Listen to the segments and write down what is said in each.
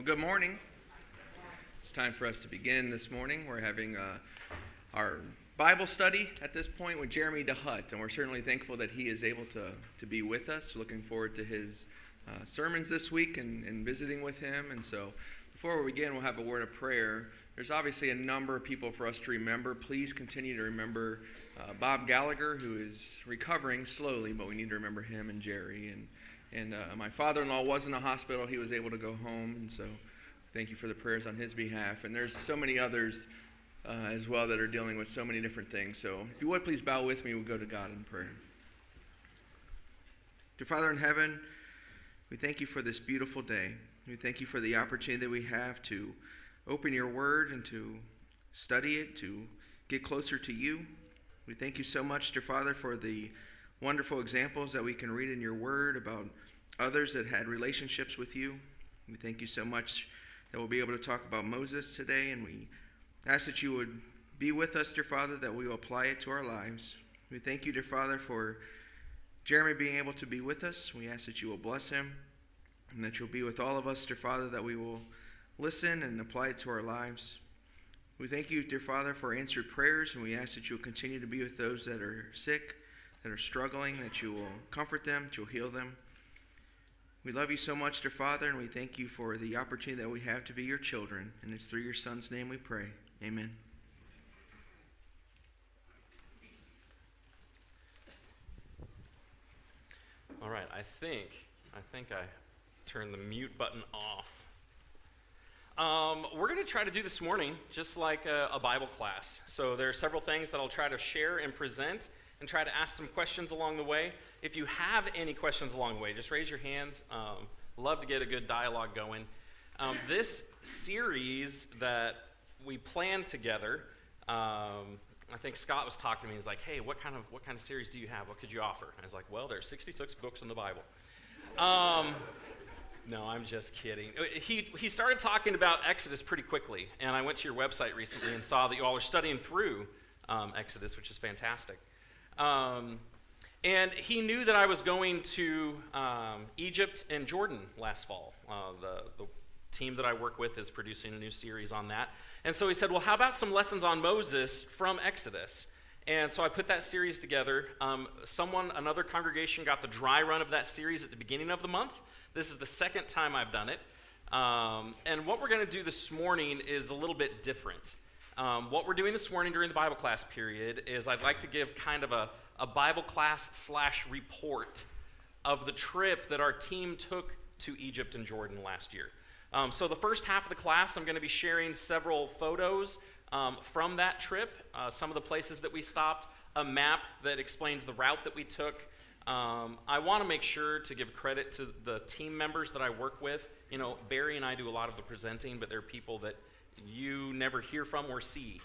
Good morning. It's time for us to begin this morning. We're having our Bible study at this point with Jeremy Dehut, and we're certainly thankful that he is able to be with us. Looking forward to his sermons this week and visiting with him. And so before we begin, we'll have a word of prayer. There's obviously a number of people for us to remember. Please continue to remember Bob Gallagher, who is recovering slowly, but we need to remember him and Jerry. And my father-in-law was in the hospital. He was able to go home, and so thank you for the prayers on his behalf. And there's so many others as well that are dealing with so many different things. So if you would, please bow with me. We'll go to God in prayer. Dear Father in heaven, we thank you for this beautiful day. We thank you for the opportunity that we have to open your word and to study it, to get closer to you. We thank you so much, dear Father, for the wonderful examples that we can read in your word about others that had relationships with you. We thank you so much that we'll be able to talk about Moses today, and we ask that you would be with us, dear Father, that we will apply it to our lives. We thank you, dear Father, for Jeremy being able to be with us. We ask that you will bless him and that you'll be with all of us, dear Father, that we will listen and apply it to our lives. We thank you, dear Father, for answered prayers, and we ask that you will continue to be with those that are sick, that are struggling, that you will comfort them, that you'll heal them. We love you so much, dear Father, and we thank you for the opportunity that we have to be your children. And it's through your Son's name we pray. Amen. All right, I think I turned the mute button off. We're going to try to do this morning just like a Bible class. So there are several things that I'll try to share and present and try to ask some questions along the way. If you have any questions along the way, just raise your hands. Love to get a good dialogue going. This series that we planned together, I think Scott was talking to me. He's like, "Hey, what kind of series do you have? What could you offer?" I was like, "Well, there are 66 books in the Bible." No, I'm just kidding. He started talking about Exodus pretty quickly, and I went to your website recently and saw that you all are studying through Exodus, which is fantastic. And he knew that I was going to Egypt and Jordan last fall. The team that I work with is producing a new series on that. And so he said, well, how about some lessons on Moses from Exodus? And so I put that series together. Another congregation got the dry run of that series at the beginning of the month. This is the second time I've done it. And what we're going to do this morning is a little bit different. What we're doing this morning during the Bible class period is I'd like to give kind of a Bible class / report of the trip that our team took to Egypt and Jordan last year. So the first half of the class, I'm going to be sharing several photos from that trip, some of the places that we stopped, a map that explains the route that we took. I want to make sure to give credit to the team members that I work with. You know, Barry and I do a lot of the presenting, but there are people that you never hear from or see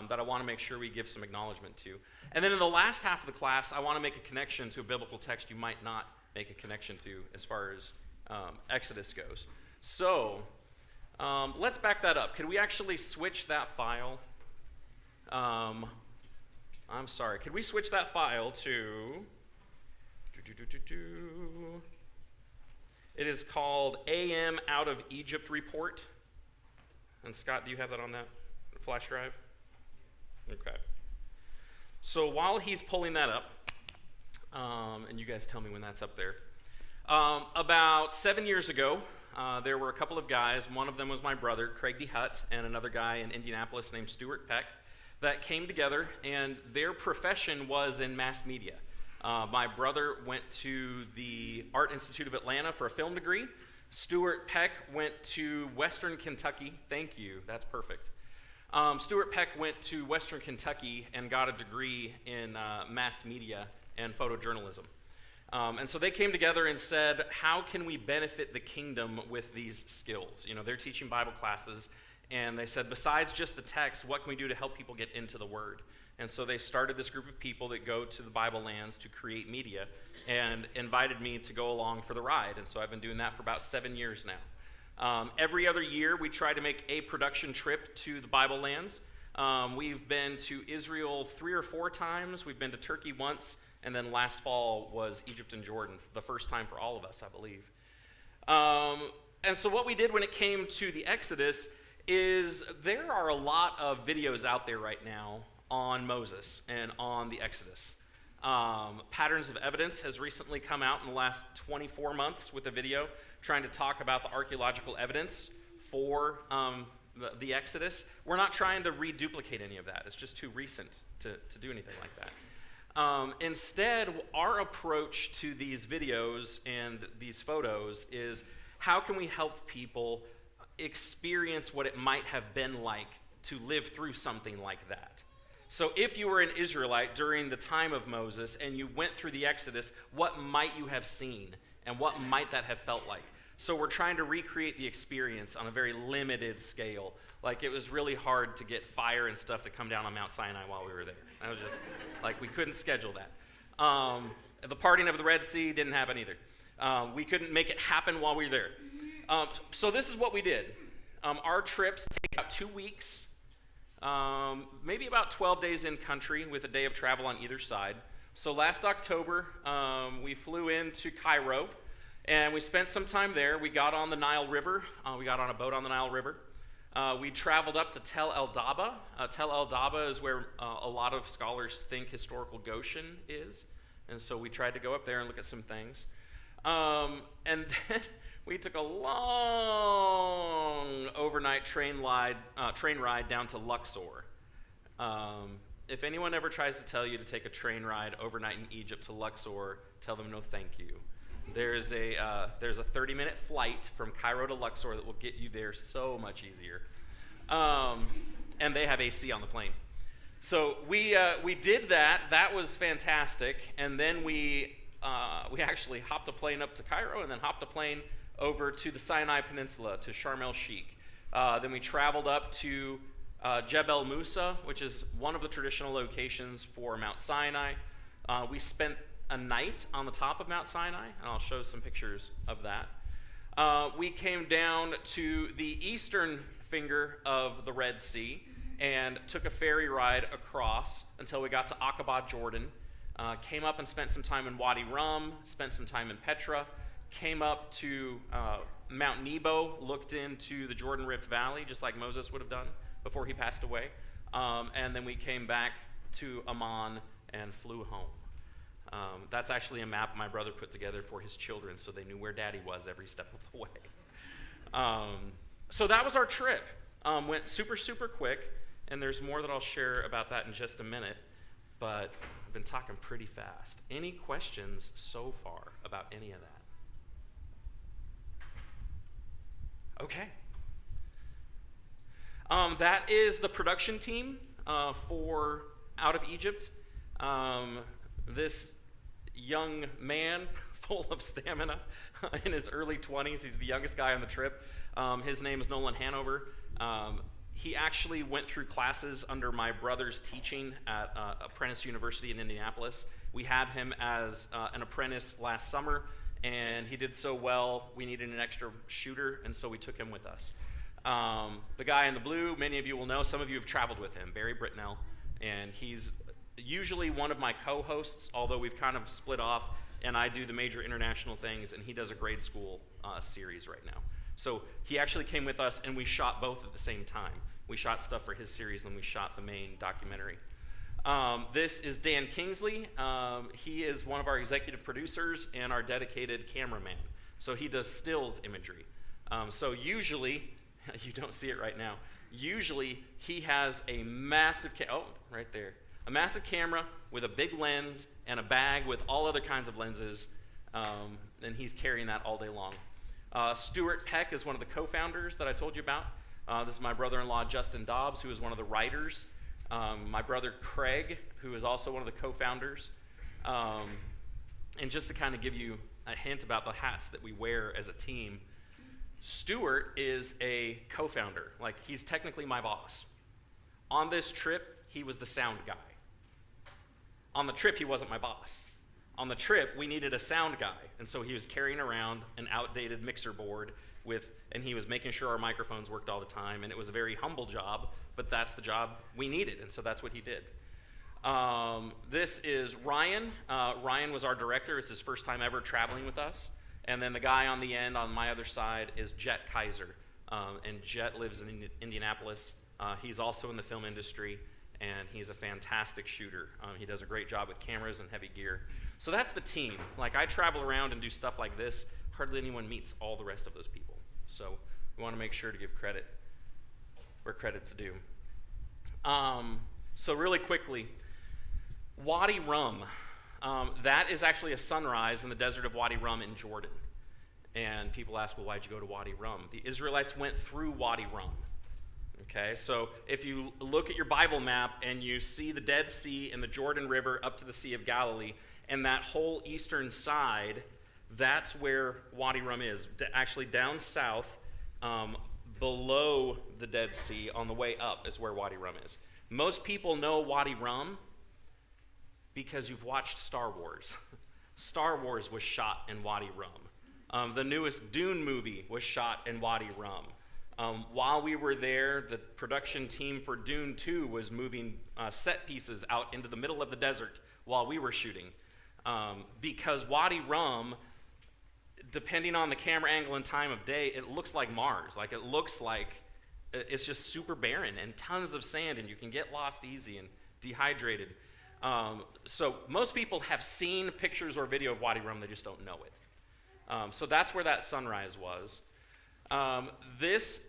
that I want to make sure we give some acknowledgement to. And then in the last half of the class, I want to make a connection to a biblical text you might not make a connection to as far as Exodus goes. So let's back that up. Could we actually switch that file? I'm sorry. Could we switch that file to... It is called AM Out of Egypt Report. And Scott, do you have that on that flash drive? Okay. So while he's pulling that up, and you guys tell me when that's up there, about 7 years ago, there were a couple of guys. One of them was my brother, Craig Dehut, and another guy in Indianapolis named Stuart Peck, that came together, and their profession was in mass media. My brother went to the Art Institute of Atlanta for a film degree. Stuart Peck went to Western Kentucky. Thank you. That's perfect. Stuart Peck went to Western Kentucky and got a degree in mass media and photojournalism. And so they came together and said, how can we benefit the kingdom with these skills? You know, they're teaching Bible classes, and they said, besides just the text, what can we do to help people get into the Word? And so they started this group of people that go to the Bible lands to create media and invited me to go along for the ride. And so I've been doing that for about 7 years now. Every other year, we try to make a production trip to the Bible lands. We've been to Israel 3 or 4 times. We've been to Turkey once. And then last fall was Egypt and Jordan, the first time for all of us, I believe. And so what we did when it came to the Exodus is there are a lot of videos out there right now on Moses and on the Exodus. Patterns of Evidence has recently come out in the last 24 months with a video trying to talk about the archaeological evidence for the Exodus. We're not trying to reduplicate any of that. It's just too recent to do anything like that. Instead, our approach to these videos and these photos is how can we help people experience what it might have been like to live through something like that? So if you were an Israelite during the time of Moses and you went through the Exodus, what might you have seen and what might that have felt like? So we're trying to recreate the experience on a very limited scale. Like, it was really hard to get fire and stuff to come down on Mount Sinai while we were there. That was just, like, we couldn't schedule that. The parting of the Red Sea didn't happen either. We couldn't make it happen while we were there. So this is what we did. Our trips take about 2 weeks. Maybe about 12 days in country with a day of travel on either side. So last October, we flew into Cairo, and we spent some time there. We got on the Nile River. We got on a boat on the Nile River. We traveled up to Tel El Daba. Tel El Daba is where a lot of scholars think historical Goshen is. And so we tried to go up there and look at some things. And then we took a long overnight train ride down to Luxor. If anyone ever tries to tell you to take a train ride overnight in Egypt to Luxor, tell them no thank you. There's a 30-minute flight from Cairo to Luxor that will get you there so much easier. And they have AC on the plane. So we did that. That was fantastic. And then we actually hopped a plane up to Cairo and then hopped a plane over to the Sinai Peninsula, to Sharm el-Sheikh. Then we traveled up to Jebel Musa, which is one of the traditional locations for Mount Sinai. We spent a night on the top of Mount Sinai, and I'll show some pictures of that. We came down to the eastern finger of the Red Sea and took a ferry ride across until we got to Aqaba, Jordan. Came up and spent some time in Wadi Rum, spent some time in Petra, came up to Mount Nebo, looked into the Jordan Rift Valley, just like Moses would have done before he passed away. And then we came back to Amman and flew home. That's actually a map my brother put together for his children so they knew where Daddy was every step of the way. So that was our trip. Went super, super quick, and there's more that I'll share about that in just a minute, but I've been talking pretty fast. Any questions so far about any of that? Okay. That is the production team for Out of Egypt. This young man, full of stamina, in his early 20s. He's the youngest guy on the trip. His name is Nolan Hanover. He actually went through classes under my brother's teaching at Apprentice University in Indianapolis. We had him as an apprentice last summer, and he did so well, we needed an extra shooter, and so we took him with us. The guy in the blue, many of you will know, some of you have traveled with him, Barry Britnell, and he's usually one of my co-hosts, although we've kind of split off, and I do the major international things, and he does a grade school series right now. So he actually came with us, and we shot both at the same time. We shot stuff for his series, and then we shot the main documentary. This is Dan Kingsley. He is one of our executive producers and our dedicated cameraman. So he does stills imagery. So usually, you don't see it right now, usually he has a massive, right there, a massive camera with a big lens and a bag with all other kinds of lenses, and he's carrying that all day long. Stuart Peck is one of the co-founders that I told you about. This is my brother-in-law, Justin Dobbs, who is one of the writers. My brother, Craig, who is also one of the co-founders. And just to kind of give you a hint about the hats that we wear as a team, Stuart is a co-founder. Like, he's technically my boss. On this trip, he was the sound guy. On the trip, he wasn't my boss. On the trip, we needed a sound guy, and so he was carrying around an outdated mixer board and he was making sure our microphones worked all the time, and it was a very humble job, but that's the job we needed, and so that's what he did. This is Ryan. Ryan was our director. It's his first time ever traveling with us, And then the guy on the end on my other side is Jet Kaiser. And Jet lives in Indianapolis. He's also in the film industry, and he's a fantastic shooter. He does a great job with cameras and heavy gear. So that's the team. Like, I travel around and do stuff like this. Hardly anyone meets all the rest of those people. So we want to make sure to give credit where credit's due. So really quickly, Wadi Rum. That is actually a sunrise in the desert of Wadi Rum in Jordan. And people ask, well, why'd you go to Wadi Rum? The Israelites went through Wadi Rum. Okay, so if you look at your Bible map and you see the Dead Sea and the Jordan River up to the Sea of Galilee, and that whole eastern side, that's where Wadi Rum is. Actually down south, below the Dead Sea, on the way up is where Wadi Rum is. Most people know Wadi Rum because you've watched Star Wars. Star Wars was shot in Wadi Rum. The newest Dune movie was shot in Wadi Rum. While we were there, the production team for Dune 2 was moving set pieces out into the middle of the desert while we were shooting. Because Wadi Rum, depending on the camera angle and time of day, it looks like Mars. Like, it looks like it's just super barren and tons of sand, and you can get lost easy and dehydrated. So most people have seen pictures or video of Wadi Rum, they just don't know it. So that's where that sunrise was. This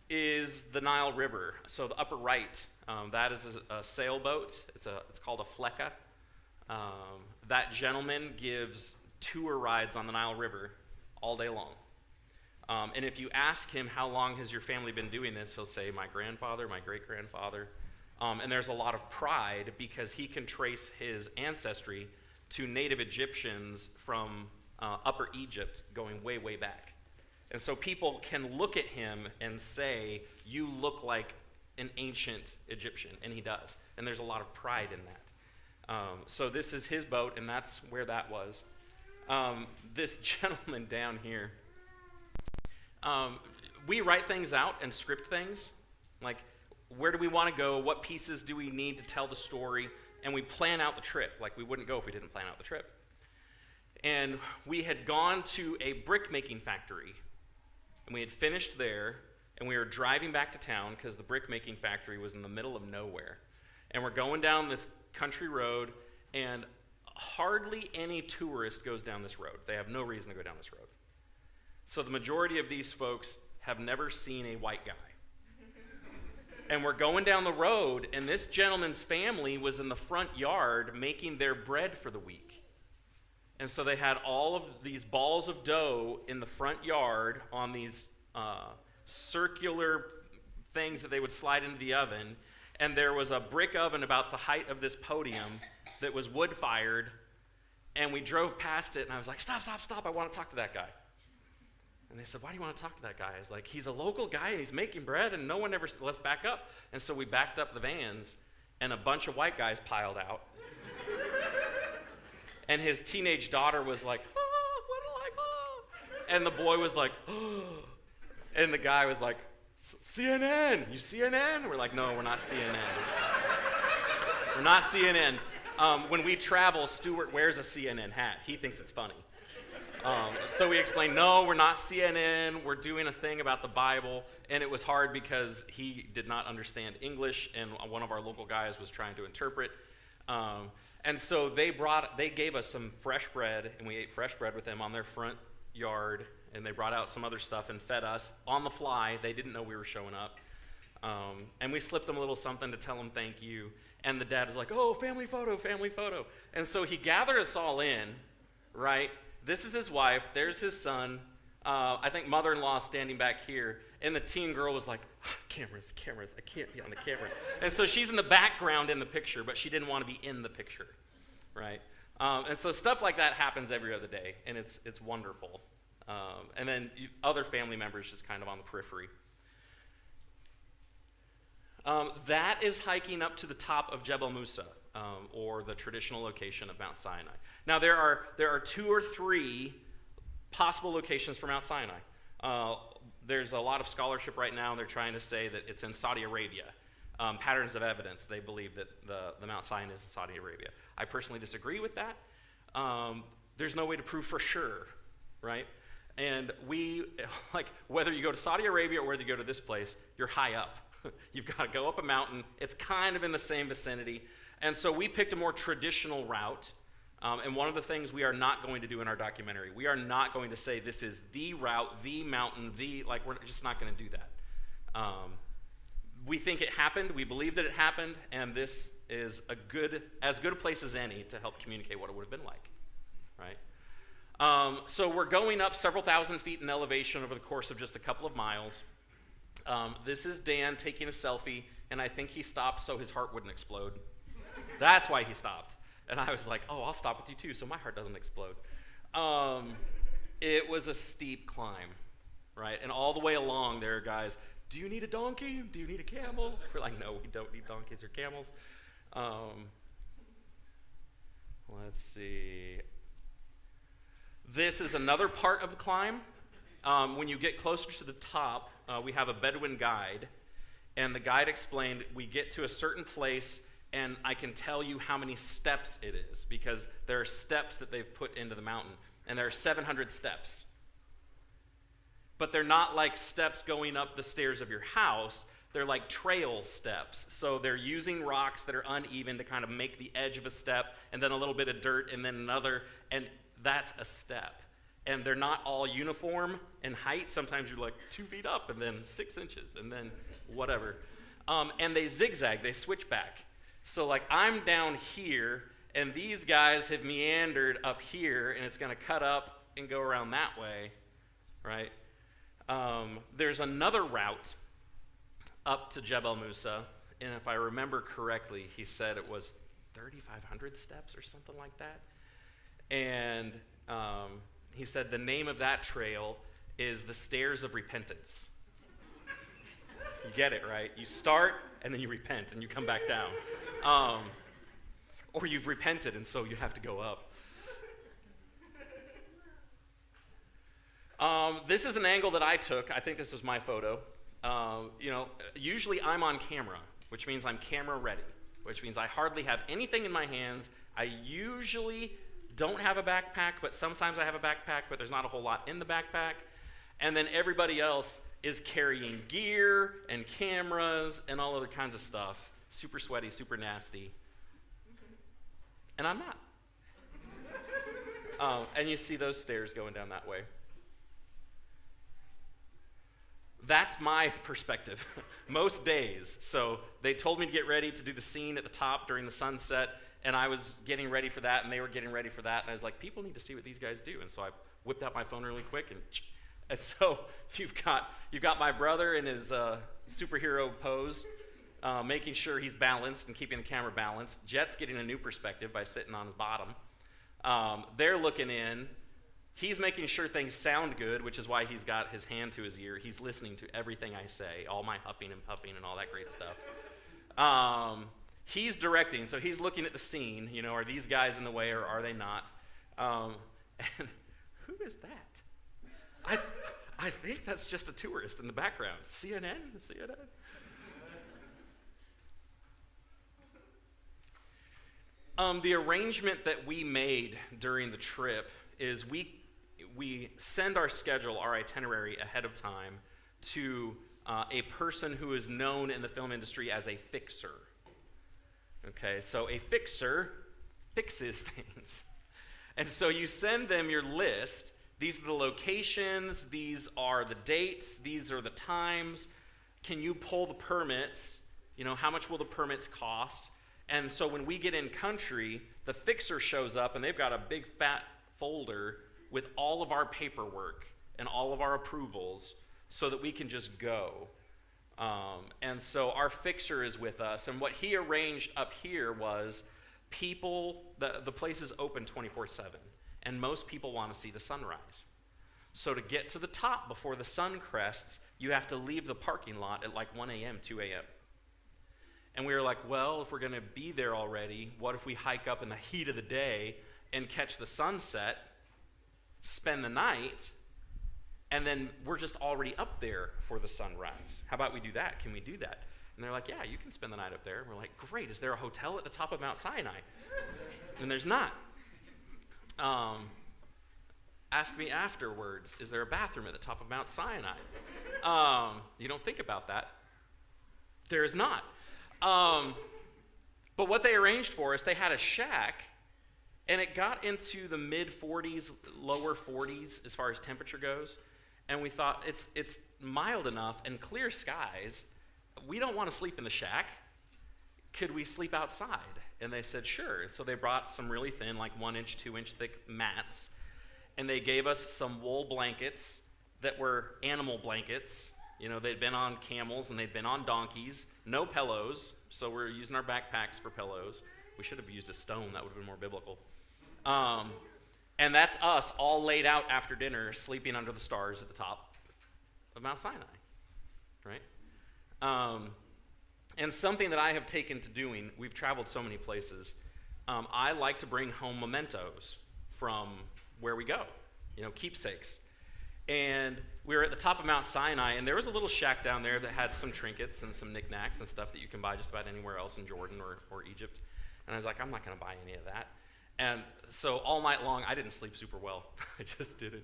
is the Nile River. So the upper right, that is a sailboat. It's called a flecka. That gentleman gives tour rides on the Nile River all day long. And if you ask him, how long has your family been doing this, he'll say, my grandfather, my great-grandfather. And there's a lot of pride because he can trace his ancestry to native Egyptians from Upper Egypt going way, way back. And so people can look at him and say, you look like an ancient Egyptian, and he does. And there's a lot of pride in that. So this is his boat, and that's where that was. This gentleman down here, we write things out and script things. Like, where do we want to go? What pieces do we need to tell the story? And we plan out the trip. Like, we wouldn't go if we didn't plan out the trip. And we had gone to a brick-making factory, and we had finished there, and we were driving back to town because the brick-making factory was in the middle of nowhere. And we're going down this country road, and hardly any tourist goes down this road. They have no reason to go down this road. So the majority of these folks have never seen a white guy. And we're going down the road, and this gentleman's family was in the front yard making their bread for the week. And so they had all of these balls of dough in the front yard on these circular things that they would slide into the oven. And there was a brick oven about the height of this podium that was wood-fired. And we drove past it, and I was like, stop, stop, stop, I want to talk to that guy. And they said, why do you want to talk to that guy? I was like, he's a local guy, and he's making bread, and no one ever, let's back up. And so we backed up the vans, and a bunch of white guys piled out. And his teenage daughter was like, and the boy was like, and the guy was like, CNN, you CNN? We're like, no, we're not CNN. We're not CNN. When we travel, Stuart wears a CNN hat. He thinks it's funny. So we explained, no, we're not CNN. We're doing a thing about the Bible. And it was hard because he did not understand English, and one of our local guys was trying to interpret. And so they gave us some fresh bread, and we ate fresh bread with them on their front yard, and they brought out some other stuff and fed us on the fly. They didn't know we were showing up. And we slipped them a little something to tell them thank you. And the dad was like, oh, family photo, family photo. And so he gathered us all in, right? This is his wife. There's his son. I think mother-in-law standing back here. And the teen girl was like, cameras, I can't be on the camera. And so she's in the background in the picture, but she didn't want to be in the picture, right? And so stuff like that happens every other day, and it's wonderful. And then other family members just kind of on the periphery. That is hiking up to the top of Jebel Musa, or the traditional location of Mount Sinai. Now there are 2 or 3 possible locations for Mount Sinai. There's a lot of scholarship right now, and they're trying to say that it's in Saudi Arabia. Patterns of evidence, they believe that the Mount Sinai is in Saudi Arabia. I personally disagree with that. There's no way to prove for sure, right? And we, like, whether you go to Saudi Arabia or whether you go to this place, you're high up. You've got to go up a mountain. It's kind of in the same vicinity. And so we picked a more traditional route. And one of the things we are not going to do in our documentary, we are not going to say this is the route, the mountain, we're just not going to do that. We think it happened. We believe that it happened. And this is as good a place as any to help communicate what it would have been like, right? So we're going up several thousand feet in elevation over the course of just a couple of miles. This is Dan taking a selfie, and I think he stopped so his heart wouldn't explode. That's why he stopped. And I was like, oh, I'll stop with you too so my heart doesn't explode. It was a steep climb, right? And all the way along there are guys, do you need a donkey? Do you need a camel? We're like, no, we don't need donkeys or camels. Let's see. This is another part of the climb. When you get closer to the top, we have a Bedouin guide, and the guide explained we get to a certain place, and I can tell you how many steps it is, because there are steps that they've put into the mountain, and there are 700 steps. But they're not like steps going up the stairs of your house. They're like trail steps. So they're using rocks that are uneven to kind of make the edge of a step, and then a little bit of dirt, and then another, and that's a step. And they're not all uniform in height. Sometimes you're like 2 feet up, and then 6 inches, and then whatever. And they zigzag, they switch back. So like I'm down here, and these guys have meandered up here, and it's going to cut up and go around that way, right? There's another route up to Jebel Musa, and if I remember correctly, he said it was 3,500 steps or something like that. And he said the name of that trail is the Stairs of Repentance. You get it, right? You start, and then you repent, and you come back down. Or you've repented, and so you have to go up. This is an angle that I took. I think this was my photo. Usually I'm on camera, which means I'm camera ready, which means I hardly have anything in my hands. I usually don't have a backpack, but sometimes I have a backpack, but there's not a whole lot in the backpack. And then everybody else is carrying gear and cameras and all other kinds of stuff. Super sweaty, super nasty. And I'm not. And you see those stairs going down that way. That's my perspective, most days. So they told me to get ready to do the scene at the top during the sunset, and I was getting ready for that, and they were getting ready for that, and I was like, people need to see what these guys do. And so I whipped out my phone really quick, and so you've got my brother in his superhero pose, making sure he's balanced and keeping the camera balanced. Jet's getting a new perspective by sitting on his bottom. They're looking in. He's making sure things sound good, which is why he's got his hand to his ear. He's listening to everything I say, all my huffing and puffing and all that great stuff. He's directing, so he's looking at the scene. Are these guys in the way or are they not? And who is that? I think that's just a tourist in the background. CNN? The arrangement that we made during the trip is we send our schedule, our itinerary ahead of time to a person who is known in the film industry as a fixer. Okay, so a fixer fixes things. And so you send them your list. These are the locations, these are the dates, these are the times. Can you pull the permits? How much will the permits cost? And so when we get in country, the fixer shows up, and they've got a big fat folder with all of our paperwork and all of our approvals so that we can just go. And so our fixer is with us, and what he arranged up here was the place is open 24/7, and most people want to see the sunrise. So to get to the top before the sun crests, you have to leave the parking lot at like 1 a.m., 2 a.m. And we were like, well, if we're going to be there already, what if we hike up in the heat of the day and catch the sunset, spend the night, and then we're just already up there for the sunrise? How about we do that? Can we do that? And they're like, yeah, you can spend the night up there. And we're like, great, is there a hotel at the top of Mount Sinai? And there's not. Ask me afterwards, is there a bathroom at the top of Mount Sinai? You don't think about that. There is not. But what they arranged for us, they had a shack, and it got into the mid-40s, lower 40s as far as temperature goes. And we thought, it's mild enough and clear skies. We don't want to sleep in the shack. Could we sleep outside? And they said, sure. And so they brought some really thin, like 1-inch, 2-inch thick mats. And they gave us some wool blankets that were animal blankets. You know, they'd been on camels and they'd been on donkeys. No pillows, so we're using our backpacks for pillows. We should have used a stone. That would have been more biblical. And that's us all laid out after dinner, sleeping under the stars at the top of Mount Sinai, right? And something that I have taken to doing, we've traveled so many places, I like to bring home mementos from where we go, you know, keepsakes. And we were at the top of Mount Sinai, and there was a little shack down there that had some trinkets and some knickknacks and stuff that you can buy just about anywhere else in Jordan or Egypt. And I was like, I'm not going to buy any of that. And so all night long, I didn't sleep super well. I just didn't.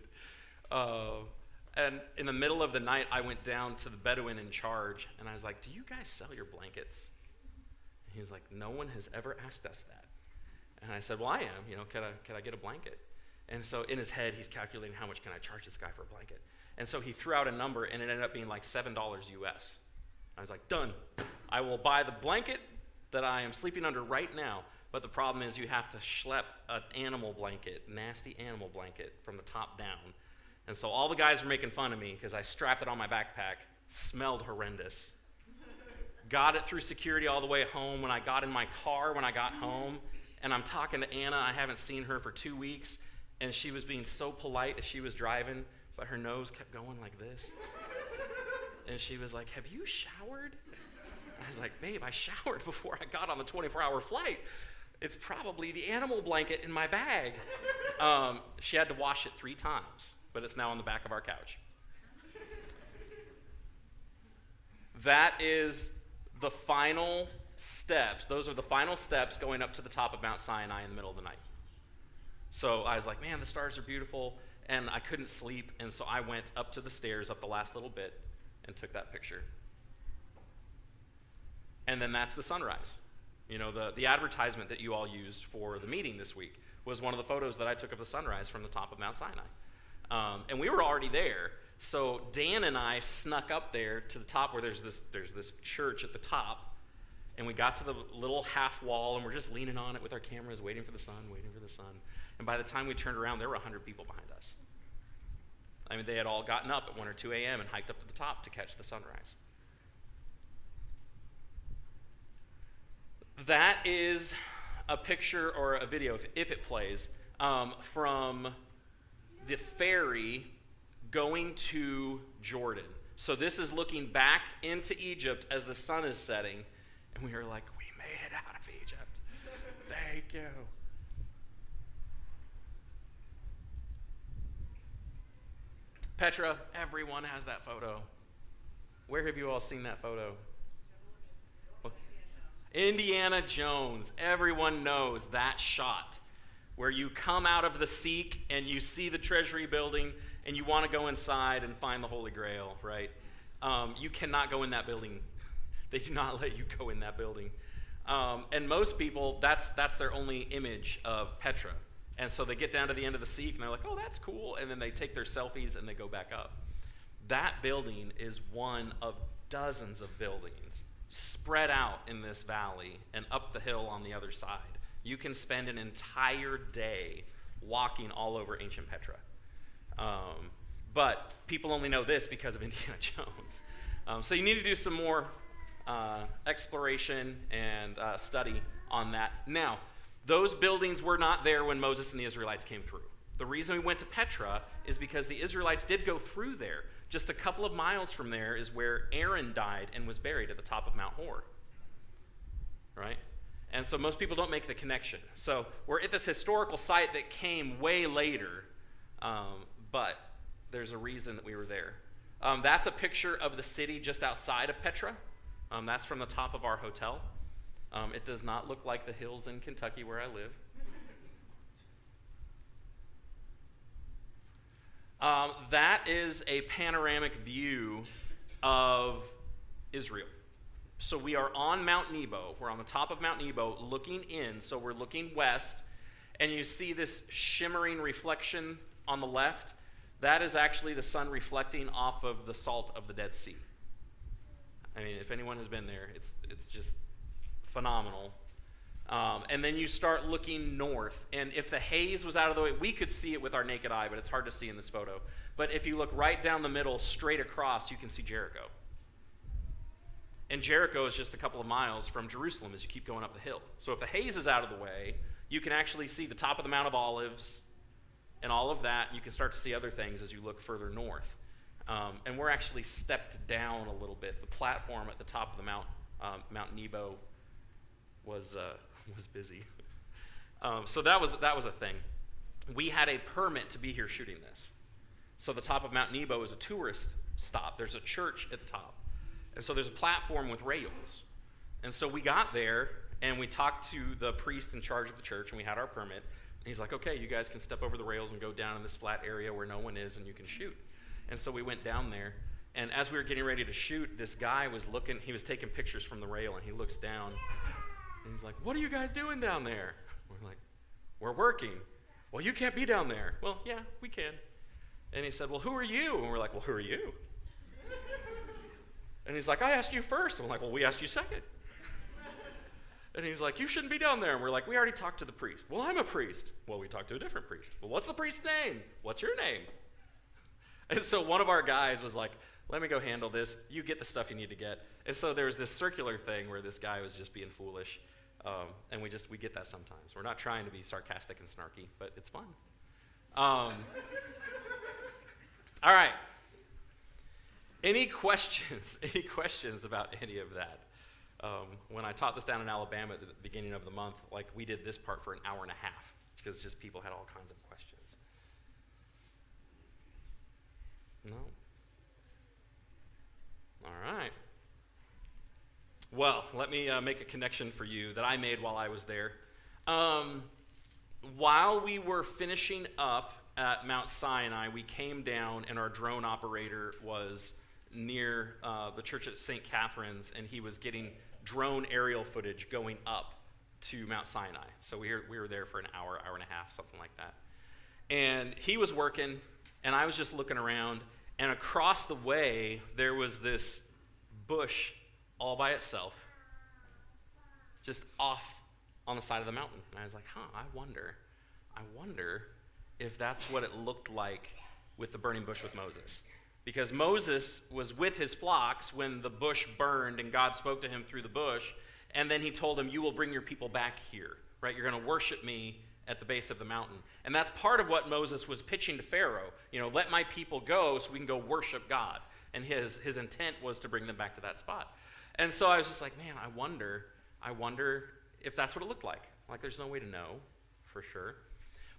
And in the middle of the night, I went down to the Bedouin in charge, and I was like, do you guys sell your blankets? And he's like, no one has ever asked us that. And I said, well, I am. You know, could I get a blanket? And so in his head, he's calculating how much can I charge this guy for a blanket. And so he threw out a number, and it ended up being like $7 US. I was like, done. I will buy the blanket that I am sleeping under right now. But the problem is you have to schlep an animal blanket, nasty animal blanket, from the top down. And so all the guys were making fun of me because I strapped it on my backpack, smelled horrendous. Got it through security all the way home. When I got in my car, when I got home, and I'm talking to Anna, I haven't seen her for 2 weeks, and she was being so polite as she was driving, but her nose kept going like this. And she was like, have you showered? I was like, babe, I showered before I got on the 24-hour flight. It's probably the animal blanket in my bag. She had to wash it 3 times, but it's now on the back of our couch. That is the final steps. Those are the final steps going up to the top of Mount Sinai in the middle of the night. So I was like, man, the stars are beautiful, and I couldn't sleep, and so I went up to the stairs, up the last little bit, and took that picture. And then that's the sunrise. You know, the advertisement that you all used for the meeting this week was one of the photos that I took of the sunrise from the top of Mount Sinai. And we were already there, so Dan and I snuck up there to the top where there's this church at the top, and we got to the little half wall, and we're just leaning on it with our cameras, waiting for the sun. And by the time we turned around, there were 100 people behind us. I mean, they had all gotten up at 1 or 2 a.m. and hiked up to the top to catch the sunrise. That is a picture or a video, if it plays, from the ferry going to Jordan. So this is looking back into Egypt as the sun is setting, and we were like, we made it out of Egypt. Thank you. Petra, everyone has that photo. Where have you all seen that photo? Indiana Jones. Everyone knows that shot where you come out of the Sikh and you see the Treasury building and you want to go inside and find the Holy Grail, right? You cannot go in that building. They do not let you go in that building. And most people, that's their only image of Petra. And so they get down to the end of the Sikh and they're like, oh, that's cool. And then they take their selfies and they go back up. That building is one of dozens of buildings spread out in this valley and up the hill on the other side. You can spend an entire day walking all over ancient Petra. But people only know this because of Indiana Jones. So you need to do some more exploration and study on that. Now, those buildings were not there when Moses and the Israelites came through. The reason we went to Petra is because the Israelites did go through there. Just a couple of miles from there is where Aaron died and was buried at the top of Mount Hor. Right? And so most people don't make the connection. So we're at this historical site that came way later, but there's a reason that we were there. That's a picture of the city just outside of Petra. That's from the top of our hotel. It does not look like the hills in Kentucky where I live. That is a panoramic view of Israel. So we are on Mount Nebo. We're on the top of Mount Nebo looking in. So we're looking west, and you see this shimmering reflection on the left. That is actually the sun reflecting off of the salt of the Dead Sea. I mean, if anyone has been there, it's just phenomenal. And then you start looking north, and if the haze was out of the way, we could see it with our naked eye, but it's hard to see in this photo. But if you look right down the middle, straight across, you can see Jericho. And Jericho is just a couple of miles from Jerusalem as you keep going up the hill. So if the haze is out of the way, you can actually see the top of the Mount of Olives and all of that. You can start to see other things as you look further north. And we're actually stepped down a little bit. The platform at the top of the Mount Nebo was busy. So that was a thing. We had a permit to be here shooting this. So the top of Mount Nebo is a tourist stop. There's a church at the top. And so there's a platform with rails. And so we got there, and we talked to the priest in charge of the church, and we had our permit. And he's like, okay, you guys can step over the rails and go down in this flat area where no one is, and you can shoot. And so we went down there. And as we were getting ready to shoot, this guy was looking, he was taking pictures from the rail, and he looks down. And he's like, what are you guys doing down there? We're like, we're working. Well, you can't be down there. Well, yeah, we can. And he said, well, who are you? And we're like, well, who are you? And he's like, I asked you first. And we're like, well, we asked you second. And he's like, you shouldn't be down there. And we're like, we already talked to the priest. Well, I'm a priest. Well, we talked to a different priest. Well, what's the priest's name? What's your name? And so one of our guys was like, let me go handle this. You get the stuff you need to get. And so there was this circular thing where this guy was just being foolish. And we get that sometimes. We're not trying to be sarcastic and snarky, but it's fun. All right. Any questions? Any questions about any of that? When I taught this down in Alabama at the beginning of the month, like we did this part for an hour and a half because just people had all kinds of questions. No? All right. Well, let me make a connection for you that I made while I was there. While we were finishing up at Mount Sinai, we came down and our drone operator was near the church at St. Catherine's, and he was getting drone aerial footage going up to Mount Sinai. So we were there for an hour, hour and a half, something like that. And he was working, and I was just looking around, and across the way, there was this bush all by itself, just off on the side of the mountain. And I was like, I wonder if that's what it looked like with the burning bush with Moses. Because Moses was with his flocks when the bush burned and God spoke to him through the bush, and then he told him, you will bring your people back here, right? You're going to worship me at the base of the mountain. And that's part of what Moses was pitching to Pharaoh. Let my people go so we can go worship God. And his intent was to bring them back to that spot. And so I was just like, man, I wonder if that's what it looked like. Like, there's no way to know for sure.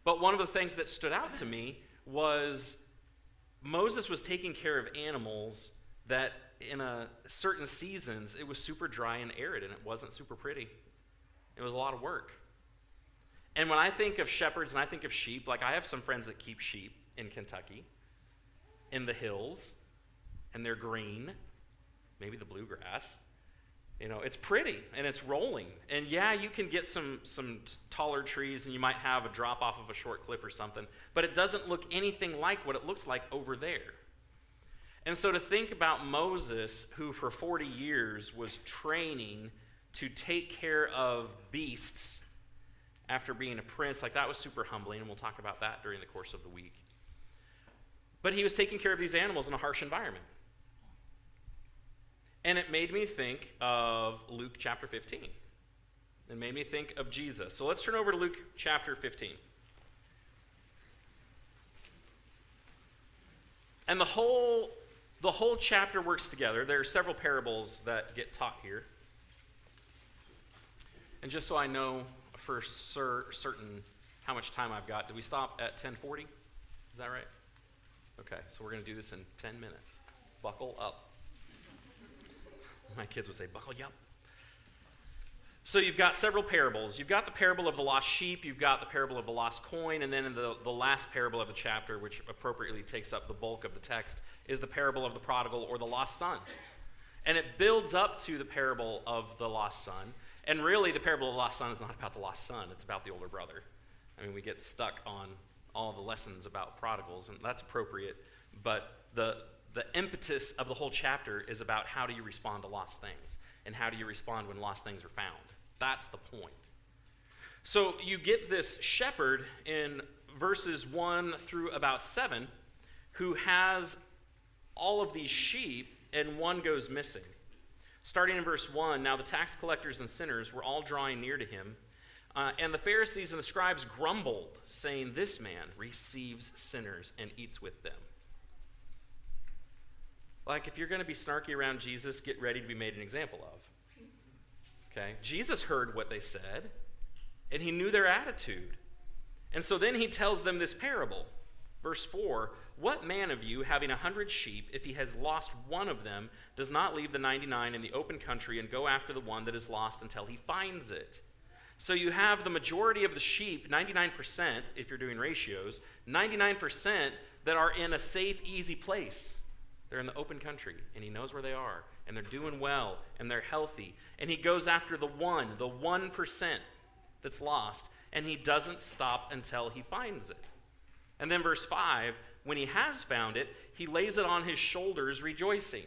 But one of the things that stood out to me was Moses was taking care of animals that in certain seasons, it was super dry and arid, and it wasn't super pretty. It was a lot of work. And when I think of shepherds and I think of sheep, like I have some friends that keep sheep in Kentucky, in the hills, and they're green, maybe the bluegrass. It's pretty and it's rolling. And yeah, you can get some taller trees and you might have a drop off of a short cliff or something, but it doesn't look anything like what it looks like over there. And so to think about Moses, who for 40 years was training to take care of beasts after being a prince, like that was super humbling, and we'll talk about that during the course of the week. But he was taking care of these animals in a harsh environment. And it made me think of Luke chapter 15. It made me think of Jesus. So let's turn over to Luke chapter 15. And the whole chapter works together. There are several parables that get taught here. And just so I know for certain how much time I've got, do we stop at 10:40? Is that right? Okay, so we're going to do this in 10 minutes. Buckle up. My kids would say, buckle up. So you've got several parables. You've got the parable of the lost sheep, you've got the parable of the lost coin, and then in the last parable of the chapter, which appropriately takes up the bulk of the text, is the parable of the prodigal or the lost son. And it builds up to the parable of the lost son. And really, the parable of the lost son is not about the lost son, it's about the older brother. I mean, we get stuck on all the lessons about prodigals, and that's appropriate, but the impetus of the whole chapter is about how do you respond to lost things, and how do you respond when lost things are found. That's the point. So you get this shepherd in verses 1 through about 7 who has all of these sheep, and one goes missing. Starting in verse 1, now the tax collectors and sinners were all drawing near to him, and the Pharisees and the scribes grumbled, saying, "This man receives sinners and eats with them." Like, if you're going to be snarky around Jesus, get ready to be made an example of. Okay? Jesus heard what they said, and he knew their attitude. And so then he tells them this parable. Verse 4, "What man of you, having 100 sheep, if he has lost one of them, does not leave the 99 in the open country and go after the one that is lost until he finds it?" So you have the majority of the sheep, 99%, if you're doing ratios, 99% that are in a safe, easy place. They're in the open country, and he knows where they are, and they're doing well, and they're healthy. And he goes after the 1% that's lost, and he doesn't stop until he finds it. And then verse 5, when he has found it, he lays it on his shoulders, rejoicing.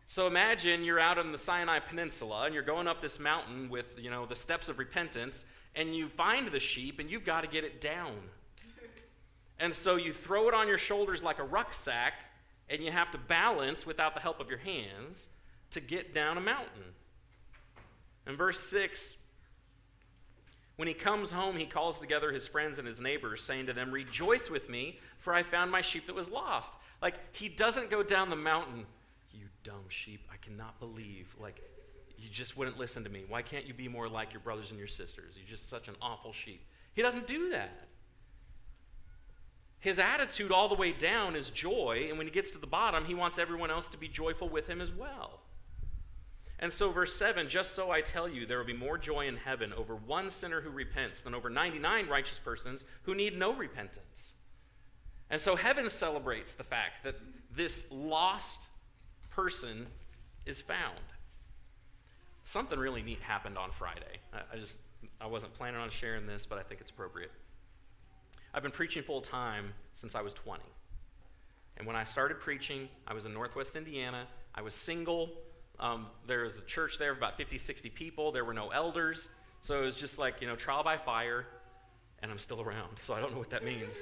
So imagine you're out on the Sinai Peninsula, and you're going up this mountain with, the steps of repentance, and you find the sheep, and you've got to get it down. And so you throw it on your shoulders like a rucksack, and you have to balance without the help of your hands to get down a mountain. In verse 6, when he comes home, he calls together his friends and his neighbors, saying to them, "Rejoice with me, for I found my sheep that was lost." Like, he doesn't go down the mountain, "You dumb sheep, I cannot believe, you just wouldn't listen to me. Why can't you be more like your brothers and your sisters? You're just such an awful sheep." He doesn't do that. His attitude all the way down is joy, and when he gets to the bottom, he wants everyone else to be joyful with him as well. And so verse 7, "Just so I tell you, there will be more joy in heaven over one sinner who repents than over 99 righteous persons who need no repentance." And so heaven celebrates the fact that this lost person is found. Something really neat happened on Friday. I wasn't planning on sharing this, but I think it's appropriate. I've been preaching full time since I was 20. And when I started preaching, I was in Northwest Indiana. I was single. There was a church there of about 50, 60 people. There were no elders. So it was just like, trial by fire. And I'm still around, so I don't know what that means.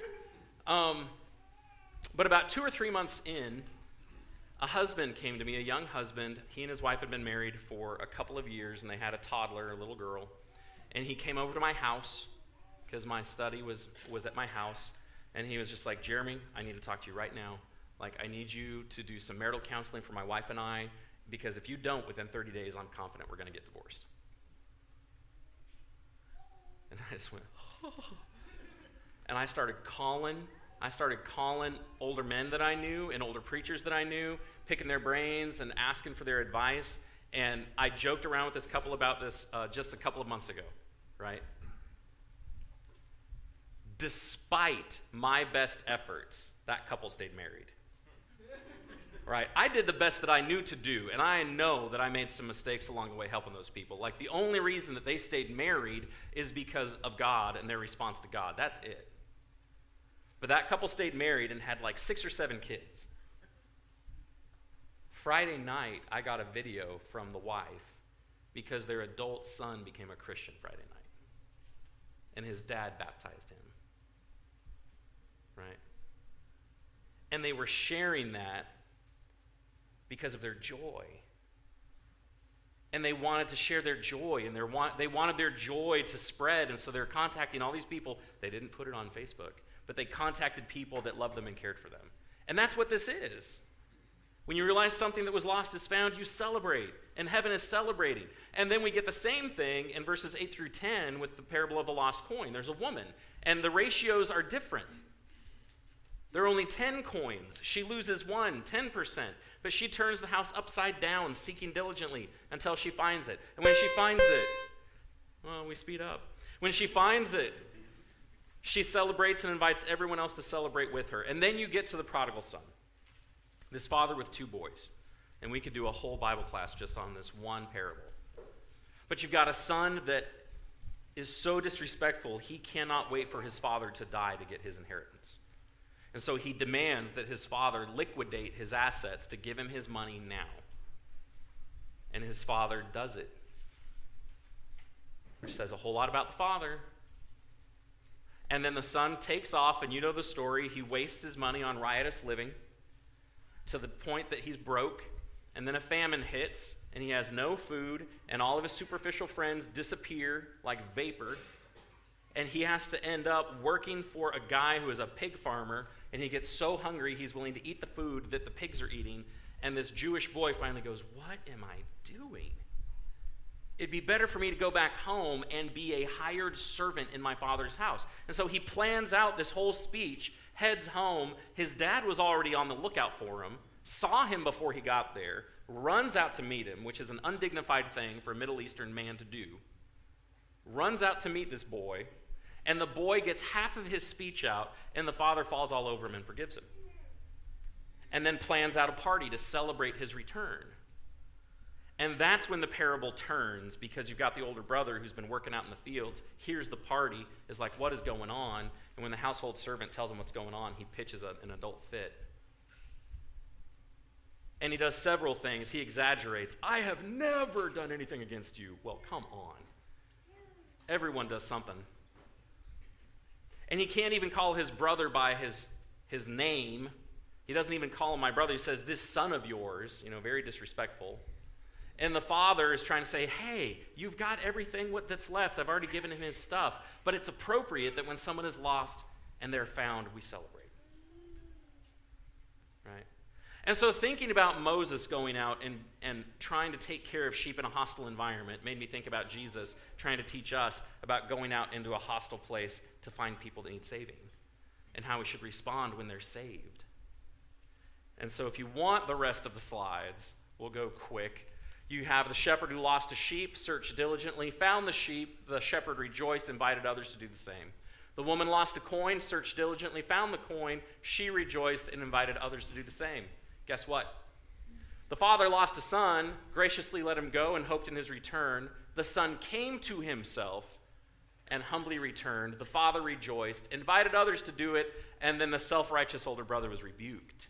But about 2 or 3 months in, a husband came to me, a young husband. He and his wife had been married for a couple of years, and they had a toddler, a little girl. And he came over to my house, because my study was at my house, and he was just like, "Jeremy, I need to talk to you right now. I need you to do some marital counseling for my wife and I, because if you don't, within 30 days, I'm confident we're going to get divorced." And I just went, "Oh." And I started calling older men that I knew and older preachers that I knew, picking their brains and asking for their advice. And I joked around with this couple about this just a couple of months ago, right? Despite my best efforts, that couple stayed married. Right? I did the best that I knew to do, and I know that I made some mistakes along the way helping those people. The only reason that they stayed married is because of God and their response to God. That's it. But that couple stayed married and had 6 or 7 kids. Friday night, I got a video from the wife because their adult son became a Christian Friday night, and his dad baptized him. Right? And they were sharing that because of their joy. And they wanted to share their joy, and they wanted their joy to spread, and so they're contacting all these people. They didn't put it on Facebook, but they contacted people that loved them and cared for them. And that's what this is. When you realize something that was lost is found, you celebrate, and heaven is celebrating. And then we get the same thing in verses 8 through 10 with the parable of the lost coin. There's a woman, and the ratios are different. There are only 10 coins. She loses 1, 10%. But she turns the house upside down, seeking diligently until she finds it. And when she finds it, well, we speed up. When she finds it, she celebrates and invites everyone else to celebrate with her. And then you get to the prodigal son, this father with 2 boys. And we could do a whole Bible class just on this one parable. But you've got a son that is so disrespectful, he cannot wait for his father to die to get his inheritance. And so he demands that his father liquidate his assets to give him his money now. And his father does it. Which says a whole lot about the father. And then the son takes off, and you know the story. He wastes his money on riotous living to the point that he's broke. And then a famine hits, and he has no food, and all of his superficial friends disappear like vapor. And he has to end up working for a guy who is a pig farmer, and he gets so hungry he's willing to eat the food that the pigs are eating. And this Jewish boy finally goes, "What am I doing? It'd be better for me to go back home and be a hired servant in my father's house." And so he plans out this whole speech, heads home. His dad was already on the lookout for him, saw him before he got there, runs out to meet him, which is an undignified thing for a Middle Eastern man to do. Runs out to meet this boy, and the boy gets half of his speech out, and the father falls all over him and forgives him. And then plans out a party to celebrate his return. And that's when the parable turns, because you've got the older brother who's been working out in the fields, hears the party, is like, "What is going on?" And when the household servant tells him what's going on, he pitches an adult fit. And he does several things. He exaggerates. "I have never done anything against you." Well, come on. Everyone does something. And he can't even call his brother by his name. He doesn't even call him my brother. He says, "This son of yours," very disrespectful. And the father is trying to say, "Hey, you've got everything that's left. I've already given him his stuff." But it's appropriate that when someone is lost and they're found, we celebrate. Right? And so thinking about Moses going out and trying to take care of sheep in a hostile environment made me think about Jesus trying to teach us about going out into a hostile place to find people that need saving and how we should respond when they're saved. And so if you want the rest of the slides, we'll go quick. You have the shepherd who lost a sheep, searched diligently, found the sheep. The shepherd rejoiced, invited others to do the same. The woman lost a coin, searched diligently, found the coin. She rejoiced and invited others to do the same. Guess what? The father lost a son, graciously let him go and hoped in his return. The son came to himself and humbly returned. The father rejoiced, invited others to do it, and then the self-righteous older brother was rebuked.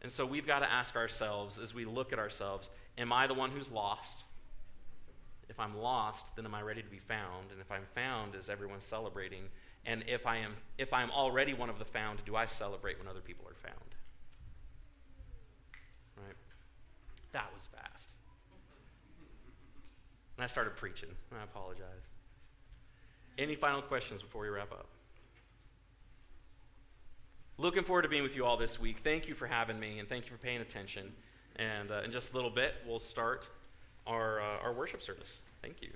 And so we've got to ask ourselves, as we look at ourselves, am I the one who's lost? If I'm lost, then am I ready to be found? And if I'm found, is everyone celebrating? And if I'm already one of the found, do I celebrate when other people are found? Right? That was fast. And I started preaching. I apologize. Any final questions before we wrap up? Looking forward to being with you all this week. Thank you for having me, and thank you for paying attention. And in just a little bit, we'll start our worship service. Thank you.